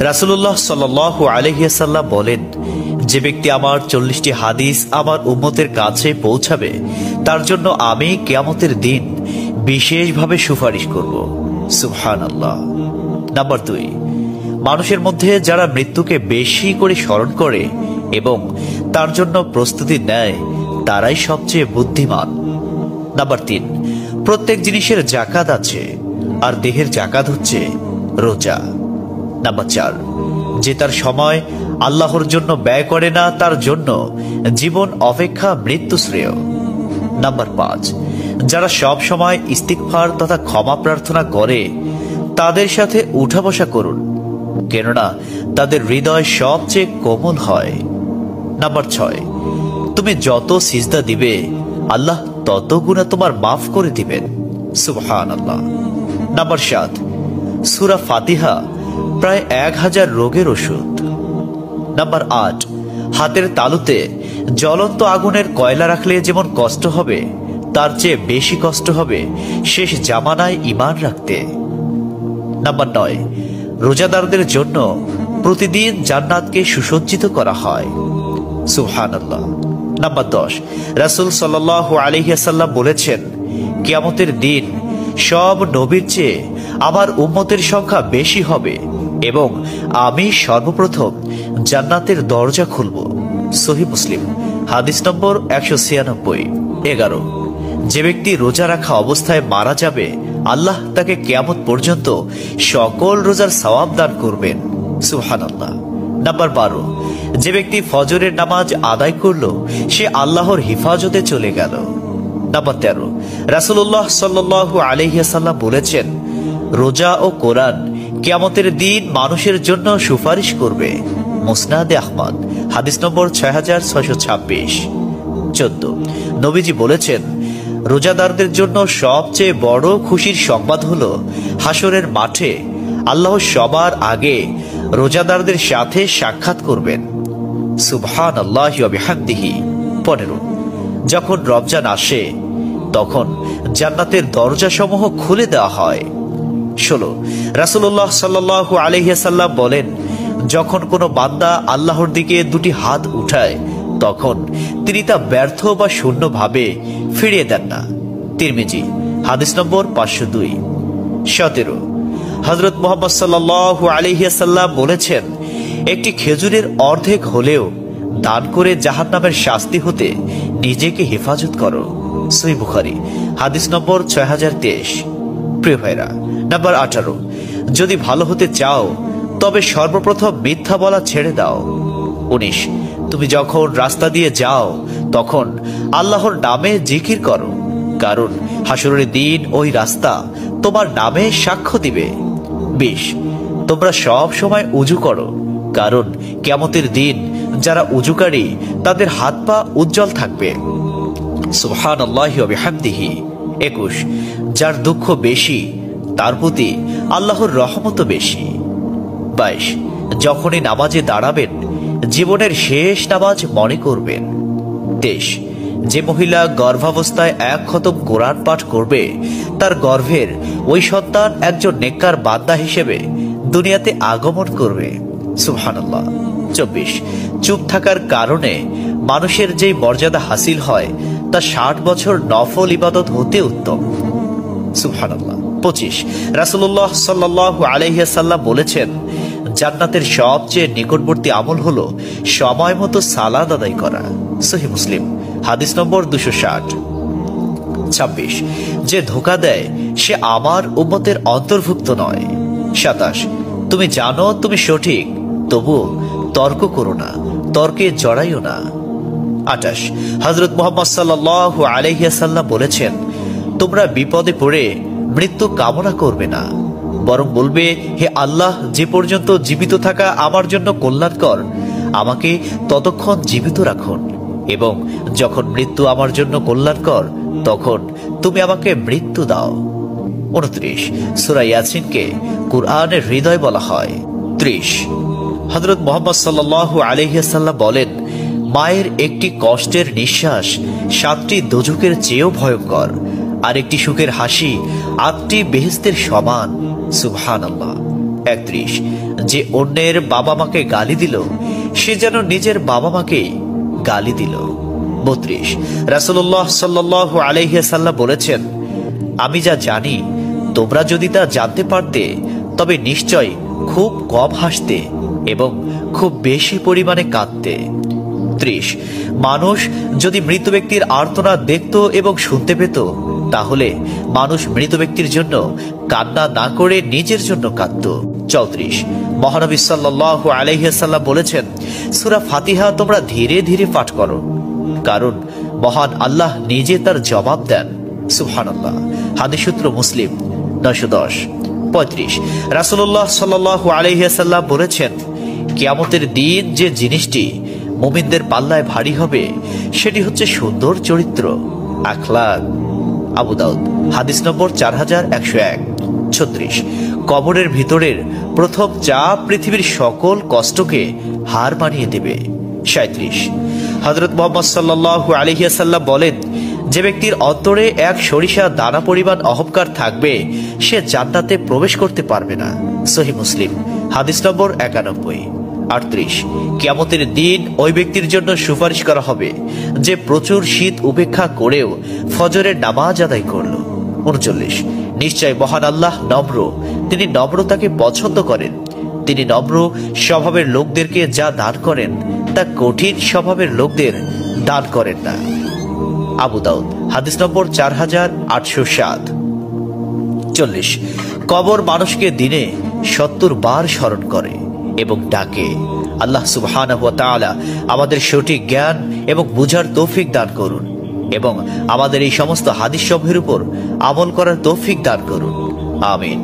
রাসূলুল্লাহ সাল্লাল্লাহু আলাইহি ওয়াসাল্লাম বলেন, যে ব্যক্তি আমার 40টি হাদিস আমার উম্মতের কাছে পৌঁছাবে তার জন্য আমি কিয়ামতের দিন বিশেষভাবে সুপারিশ করব। সুবহানাল্লাহ। নাম্বার 2, মানুষের মধ্যে যারা মৃত্যুকে বেশি করে স্মরণ করে এবং তার জন্য প্রস্তুতি নেয় তারাই সবচেয়ে বুদ্ধিমান। নাম্বার 3, প্রত্যেক জিনিসের জাকাত আছে, আর দেহের জাকাত হচ্ছে রোজা। নাম্বার 4, যে তার সময় আল্লাহর জন্য ব্যয় করে না তার জন্য জীবন অপেক্ষা মৃত্যু শ্রেয়। নাম্বার 5, যারা সব সময় ইস্তিগফার তথা ক্ষমা প্রার্থনা করে তাদের সাথে উঠা বসা করুন, কেননা তাদের হৃদয় সবচেয়ে কোমল হয়। নাম্বার 6, তুমি যত সিজদা দিবে আল্লাহ তত গুনাহ তোমার মাফ করে দিবেন। সুবহানাল্লাহ। নাম্বার 7, সূরা ফাতিহা প্রায় 1000 রোগের ওষুধ। নাম্বার 8, হাতের তালুতে জ্বলন্ত আগুনের কয়লা রাখলে যেমন কষ্ট হবে তার চেয়ে বেশি কষ্ট হবে শেষ জামানায় ঈমান রাখতে। নাম্বার 9, রোজাদারদের জন্য প্রতিদিন জান্নাতকে সুসজ্জিত করা হয়। সুবহানাল্লাহ। নাম্বার 10, রাসূল সাল্লাল্লাহু আলাইহি ওয়াসাল্লাম বলেছেন, কিয়ামতের দিন সব নবীর চেয়ে আমার উম্মতের সংখ্যা বেশি হবে এবং আমি সর্বপ্রথম জান্নাতের দরজা খুলব। সহিহ মুসলিম, হাদিস নম্বর 196। 11, যে ব্যক্তি রোজা রাখা অবস্থায় মারা যাবে আল্লাহ তাকে কিয়ামত পর্যন্ত সকল রোজার সওয়াব দান করবেন। সুবহানাল্লাহ। নাম্বার 12, যে ব্যক্তি ফজরের নামাজ আদায় করল সে আল্লাহর হিফাজতে চলে গেল। নাম্বার 13, রাসূলুল্লাহ সাল্লাল্লাহু আলাইহি ওয়াসাল্লাম বলেছেন, রোজা ও কোরআন কিয়ামতের দিন মানুষের জন্য সুপারিশ করবে। মুসনাদে আহমদ, হাদিস নম্বর 6626। 14, নবীজি বলেছেন, রোজাদারদের জন্য সবচেয়ে বড় খুশির সংবাদ হলো হাসরের মাঠে আল্লাহ সবার আগে রোজাদারদের সাথে সাক্ষাৎ করবেন। সুবহানাল্লাহি ওয়া বিহামদিহি। 15, যখন রমজান আসে তখন জান্নাতের দরজাসমূহ খুলে দেওয়া হয়। 16, রাসূলুল্লাহ সাল্লাল্লাহু আলাইহি ওয়াসাল্লাম বলেন, যখন কোনো বান্দা আল্লাহর দিকে দুটি হাত উঠায় তখন তিনি তা ব্যর্থ বা শূন্য ভাবে ফিরিয়ে দেন না। তিরমিজি, হাদিস নম্বর 502। 17, হযরত মুহাম্মদ সাল্লাল্লাহু আলাইহি ওয়াসাল্লাম বলেছেন, একটি খেজুরের অর্ধেক হলেও দান করে জাহান্নামের শাস্তি হতে নিজেকে হেফাজত করো। সহিহ বুখারী, হাদিস নম্বর 6023। প্রিয় ভাইরা, নাম্বার 18, যদি ভালো হতে চাও তবে সর্বপ্রথম মিথ্যা বলা ছেড়ে দাও। 19, তুমি যখন রাস্তা দিয়ে যাও তখন আল্লাহর নামে জিকির করো, কারণ হাসরের দিন ওই রাস্তা তোমার নামে সাক্ষ্য দিবে। 20, তোমরা সব সময় উযু করো, কারণ কিয়ামতের দিন যারা উযুকারী তাদের হাত পা উজ্জ্বল থাকবে। সুবহানাল্লাহি ওয়া বিহামদিহি। 21, যার দুঃখ বেশি তার প্রতি আল্লাহর রহমতও বেশি। 22, যখনই নামাজে দাঁড়াবেন জীবনের শেষ নামাজ মনে করবেন। 23, যে মহিলা গর্ভাবস্থায় 1 খতম কোরআন পাঠ করবে তার গর্ভের ওই সন্তান একজন নেককার বান্দা হিসেবে দুনিয়াতে আগমন করবে। সুবহানাল্লাহ। 24, চুপ থাকার কারণে মানুষের যেই মর্যাদা হাসিল হয় তা 60 বছর নফল ইবাদত হতে উত্তম। সুবহানাল্লাহ। 25, রাসূলুল্লাহ সাল্লাল্লাহু আলাইহি ওয়াসাল্লাম বলেছেন, জান্নাতের সবচেয়ে নিকটবর্তী আমল হলো সময় মতো সালাত আদায় করা। সহিহ মুসলিম, হাদিস নম্বর 260। 26, যে ধোঁকা দেয় সে আমার উম্মতের অন্তর্ভুক্ত নয়। 27, তুমি জানো তুমি সঠিক তবুও তর্ক করো না, তর্কে জড়াইও না। 28, হযরত মুহাম্মদ সাল্লাল্লাহু আলাইহি ওয়াসাল্লাম বলেছেন, তোমরা বিপদে পড়ে মৃত্যু কামনা করবে না, বরং বলবে, হে আল্লাহ, যে পর্যন্ত জীবিত থাকা আমার জন্য কল্যাণকর আমাকে ততক্ষণ জীবিত রাখুন, এবং যখন মৃত্যু আমার জন্য কল্যাণকর তখন তুমি আমাকে মৃত্যু দাও। 29, সূরা ইয়াসিনকে কুরআনের হৃদয় বলা হয়। 30, হযরত মুহাম্মদ সাল্লাল্লাহু আলাইহি ওয়াসাল্লাম বলেন, মায়ের একটি কষ্টের নিঃশ্বাস 7টি দোজখের চেয়েও ভয়ঙ্কর, আর একটি সুখের হাসি 8টি বেহেশতের সমান। সুবহানাল্লাহ। 31, যে অন্যের বাবা মাকে গালি দিল সে যেন নিজের বাবা মাকেই গালি দিল। 32, রাসূলুল্লাহ সাল্লাল্লাহু আলাইহি ওয়াসাল্লাম বলেছেন, আমি যা জানি তোমরা যদি তা জানতে পারতে তবে নিশ্চয় খুব কম হাসতে এবং খুব বেশি পরিমাণে কাঁদতে। 30, মানুষ যদি মৃত ব্যক্তির আর্তনাদ দেখত এবং শুনতে পেত তাহলে মানুষ মৃত ব্যক্তির জন্য কান্না না করে নিজের জন্য কাঁদত। 34, মহানবী সাল্লাল্লাহু আলাইহি ওয়াসাল্লাম বলেছেন, সূরা ফাতিহা তোমরা ধীরে ধীরে পাঠ করো, কারণ মহান আল্লাহ নিজে তার জবাব দেন। সুবহানাল্লাহ। হাদিস সূত্র মুসলিম 910। 35, রাসূলুল্লাহ সাল্লাল্লাহু আলাইহি ওয়াসাল্লাম বলেছেন, কিয়ামতের দিন যে জিনিসটি মুমিনদের পাল্লায় ভারী হবে সেটি হচ্ছে সুন্দর চরিত্র, আখলাক। আবু দাউদ হাদিস নম্বর 4101। 36, কবরের ভিতরের প্রথম চাপ পৃথিবীর সকল কষ্টকে হার মানিয়ে দেবে। 37, হযরত মুহাম্মদ সাল্লাল্লাহু আলাইহি ওয়াসাল্লাম বলেন, যে ব্যক্তির অন্তরে এক সরিষা দানা পরিমাণ অহংকার থাকবে সে জান্নাতে প্রবেশ করতে পারবে না। সহিহ মুসলিম হাদিস নম্বর 91। 38, কিয়ামতের দিন ওই ব্যক্তির জন্য সুপারিশ করা হবে যে প্রচুর শীত উপেক্ষা করেও ফজরের নামাজ আদায় করল। 39, নিশ্চয় মহান আল্লাহ নম্র, তিনি নম্রতাকে পছন্দ করেন। তিনি নম্র স্বভাবের লোকদেরকে যা দান করেন তা কঠিন স্বভাবের লোকদের দান করেন না। আবু দাউদ হাদিস নম্বর 4807। 40, কবর মানুষকে দিনে 70 বার স্মরণ করে এবং ডাকে। আল্লাহ সুবহানাহু ওয়া তাআলা আমাদের সঠিক জ্ঞান এবং বুঝার তৌফিক দান করুন এবং আমাদের এই সমস্ত হাদিস সমূহের উপর আমল করার তৌফিক দান করুন। আমিন।